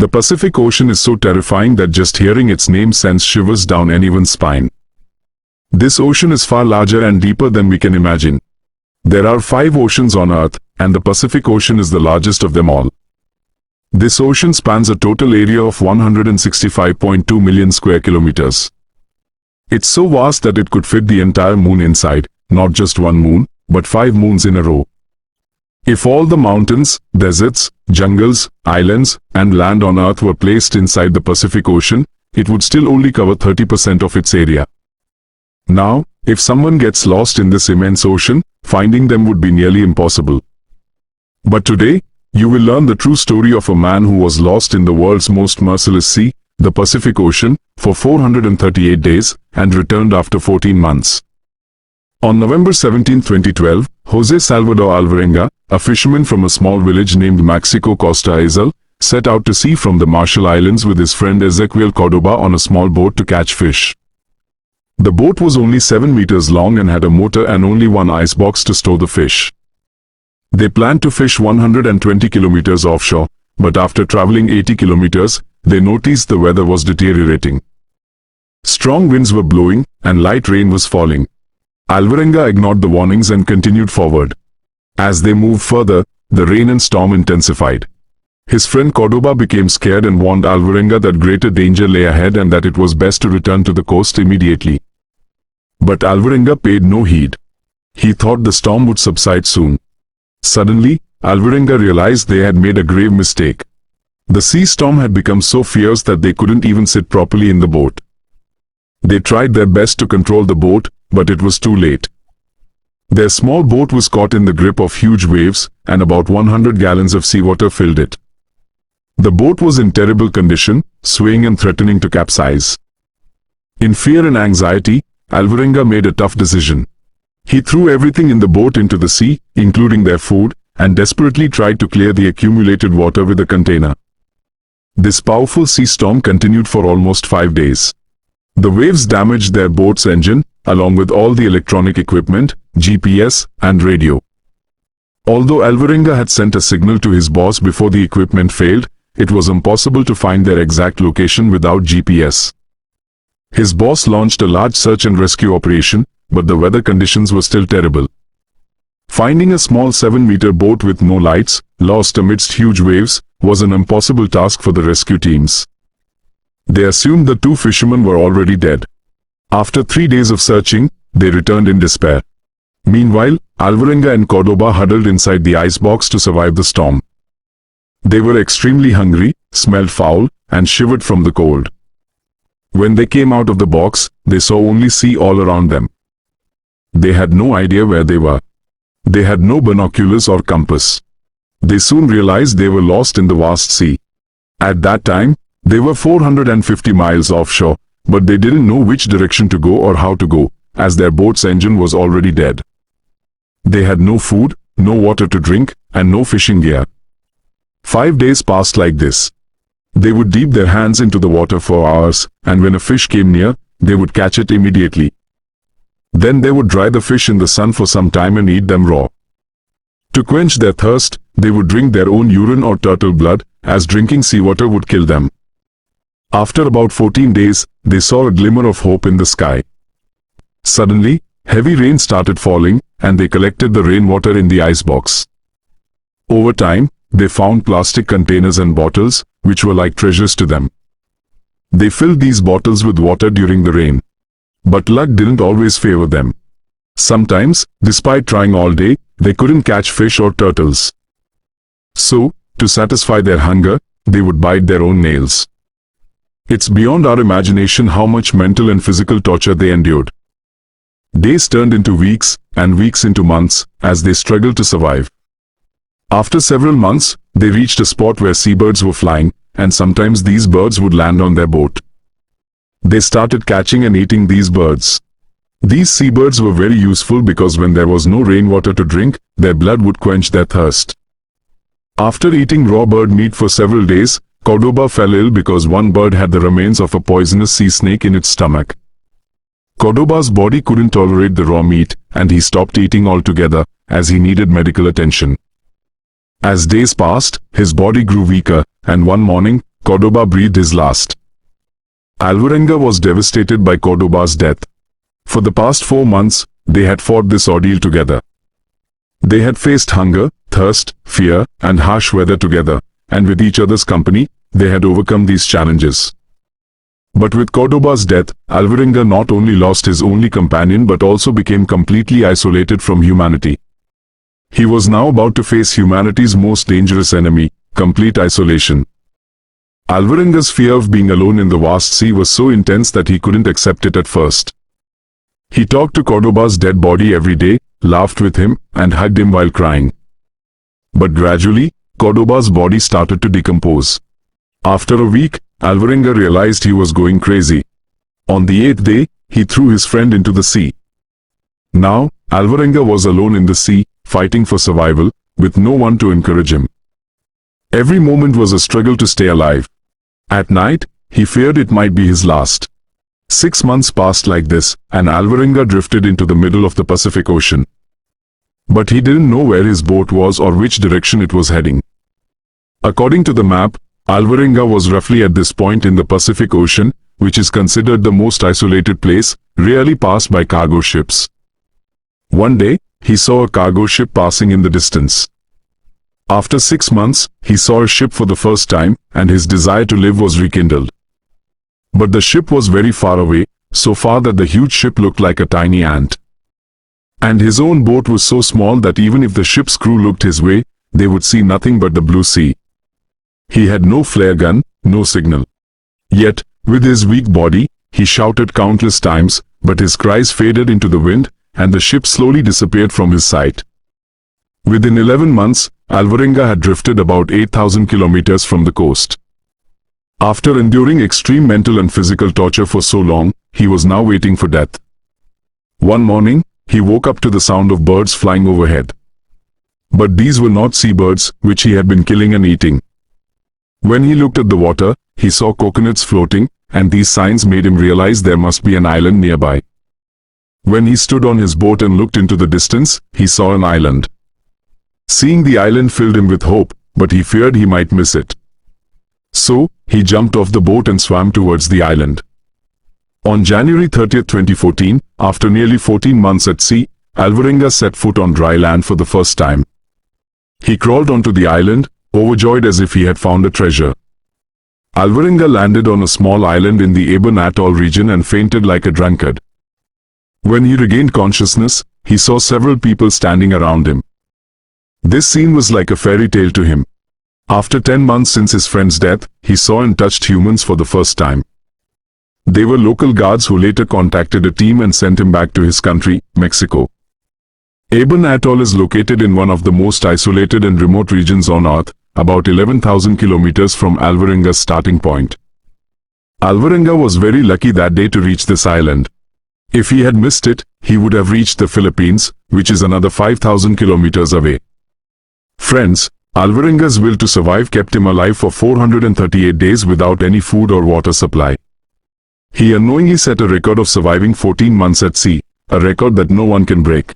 The Pacific Ocean is so terrifying that just hearing its name sends shivers down anyone's spine. This ocean is far larger and deeper than we can imagine. There are 5 oceans on Earth, and the Pacific Ocean is the largest of them all. This ocean spans a total area of 165.2 million square kilometers. It's so vast that it could fit the entire moon inside, not just one moon, but 5 moons in a row. If all the mountains, deserts, jungles, islands, and land on Earth were placed inside the Pacific Ocean, it would still only cover 30% of its area. Now, if someone gets lost in this immense ocean, finding them would be nearly impossible. But today, you will learn the true story of a man who was lost in the world's most merciless sea, the Pacific Ocean, for 438 days, and returned after 14 months. On November 17, 2012, Jose Salvador Alvarenga, a fisherman from a small village named Mexico Costa Azul, set out to sea from the Marshall Islands with his friend Ezequiel Cordoba on a small boat to catch fish. The boat was only 7 meters long and had a motor and only one icebox to store the fish. They planned to fish 120 kilometers offshore, but after traveling 80 kilometers, they noticed the weather was deteriorating. Strong winds were blowing, and light rain was falling. Alvarenga ignored the warnings and continued forward. As they moved further, the rain and storm intensified. His friend Cordoba became scared and warned Alvarenga that greater danger lay ahead and that it was best to return to the coast immediately. But Alvarenga paid no heed. He thought the storm would subside soon. Suddenly, Alvarenga realized they had made a grave mistake. The sea storm had become so fierce that they couldn't even sit properly in the boat. They tried their best to control the boat, but it was too late. Their small boat was caught in the grip of huge waves, and about 100 gallons of seawater filled it. The boat was in terrible condition, swaying and threatening to capsize. In fear and anxiety, Alvarenga made a tough decision. He threw everything in the boat into the sea, including their food, and desperately tried to clear the accumulated water with a container. This powerful sea storm continued for almost 5 days. The waves damaged their boat's engine, along with all the electronic equipment, GPS, and radio. Although Alvarenga had sent a signal to his boss before the equipment failed, it was impossible to find their exact location without GPS. His boss launched a large search and rescue operation, but the weather conditions were still terrible. Finding a small 7-meter boat with no lights, lost amidst huge waves, was an impossible task for the rescue teams. They assumed the 2 fishermen were already dead. After 3 days of searching, they returned in despair. Meanwhile, Alvarenga and Cordoba huddled inside the icebox to survive the storm. They were extremely hungry, smelled foul, and shivered from the cold. When they came out of the box, they saw only sea all around them. They had no idea where they were. They had no binoculars or compass. They soon realized they were lost in the vast sea. At that time, they were 450 miles offshore, but they didn't know which direction to go or how to go, as their boat's engine was already dead. They had no food, no water to drink, and no fishing gear. 5 days passed like this. They would dip their hands into the water for hours, and when a fish came near, they would catch it immediately. Then they would dry the fish in the sun for some time and eat them raw. To quench their thirst, they would drink their own urine or turtle blood, as drinking seawater would kill them. After about 14 days, they saw a glimmer of hope in the sky. Suddenly, heavy rain started falling, and they collected the rainwater in the icebox. Over time, they found plastic containers and bottles, which were like treasures to them. They filled these bottles with water during the rain. But luck didn't always favor them. Sometimes, despite trying all day, they couldn't catch fish or turtles. So, to satisfy their hunger, they would bite their own nails. It's beyond our imagination how much mental and physical torture they endured. Days turned into weeks, and weeks into months, as they struggled to survive. After several months, they reached a spot where seabirds were flying, and sometimes these birds would land on their boat. They started catching and eating these birds. These seabirds were very useful because when there was no rainwater to drink, their blood would quench their thirst. After eating raw bird meat for several days, Cordoba fell ill because one bird had the remains of a poisonous sea snake in its stomach. Cordoba's body couldn't tolerate the raw meat, and he stopped eating altogether, as he needed medical attention. As days passed, his body grew weaker, and one morning, Cordoba breathed his last. Alvarenga was devastated by Cordoba's death. For the past 4 months, they had fought this ordeal together. They had faced hunger, thirst, fear, and harsh weather together, and with each other's company, they had overcome these challenges. But with Cordoba's death, Alvarenga not only lost his only companion but also became completely isolated from humanity. He was now about to face humanity's most dangerous enemy, complete isolation. Alvarenga's fear of being alone in the vast sea was so intense that he couldn't accept it at first. He talked to Cordoba's dead body every day, laughed with him, and hugged him while crying. But gradually, Cordoba's body started to decompose. After a week, Alvarenga realized he was going crazy. On the 8th day, he threw his friend into the sea. Now, Alvarenga was alone in the sea, fighting for survival, with no one to encourage him. Every moment was a struggle to stay alive. At night, he feared it might be his last. 6 months passed like this, and Alvarenga drifted into the middle of the Pacific Ocean. But he didn't know where his boat was or which direction it was heading. According to the map, Alvarenga was roughly at this point in the Pacific Ocean, which is considered the most isolated place, rarely passed by cargo ships. One day, he saw a cargo ship passing in the distance. After 6 months, he saw a ship for the first time, and his desire to live was rekindled. But the ship was very far away, so far that the huge ship looked like a tiny ant. And his own boat was so small that even if the ship's crew looked his way, they would see nothing but the blue sea. He had no flare gun, no signal. Yet, with his weak body, he shouted countless times, but his cries faded into the wind, and the ship slowly disappeared from his sight. Within 11 months, Alvarenga had drifted about 8,000 kilometers from the coast. After enduring extreme mental and physical torture for so long, he was now waiting for death. One morning, he woke up to the sound of birds flying overhead. But these were not seabirds, which he had been killing and eating. When he looked at the water, he saw coconuts floating, and these signs made him realize there must be an island nearby. When he stood on his boat and looked into the distance, he saw an island. Seeing the island filled him with hope, but he feared he might miss it. So, he jumped off the boat and swam towards the island. On January 30, 2014, after nearly 14 months at sea, Alvarenga set foot on dry land for the first time. He crawled onto the island, overjoyed as if he had found a treasure. Alvarenga landed on a small island in the Aben Atoll region and fainted like a drunkard. When he regained consciousness, he saw several people standing around him. This scene was like a fairy tale to him. After 10 months since his friend's death, he saw and touched humans for the first time. They were local guards who later contacted a team and sent him back to his country, Mexico. Aben Atoll is located in one of the most isolated and remote regions on Earth, about 11,000 kilometers from Alvarenga's starting point. Alvarenga was very lucky that day to reach this island. If he had missed it, he would have reached the Philippines, which is another 5,000 kilometers away. Friends, Alvarenga's will to survive kept him alive for 438 days without any food or water supply. He unknowingly set a record of surviving 14 months at sea, a record that no one can break.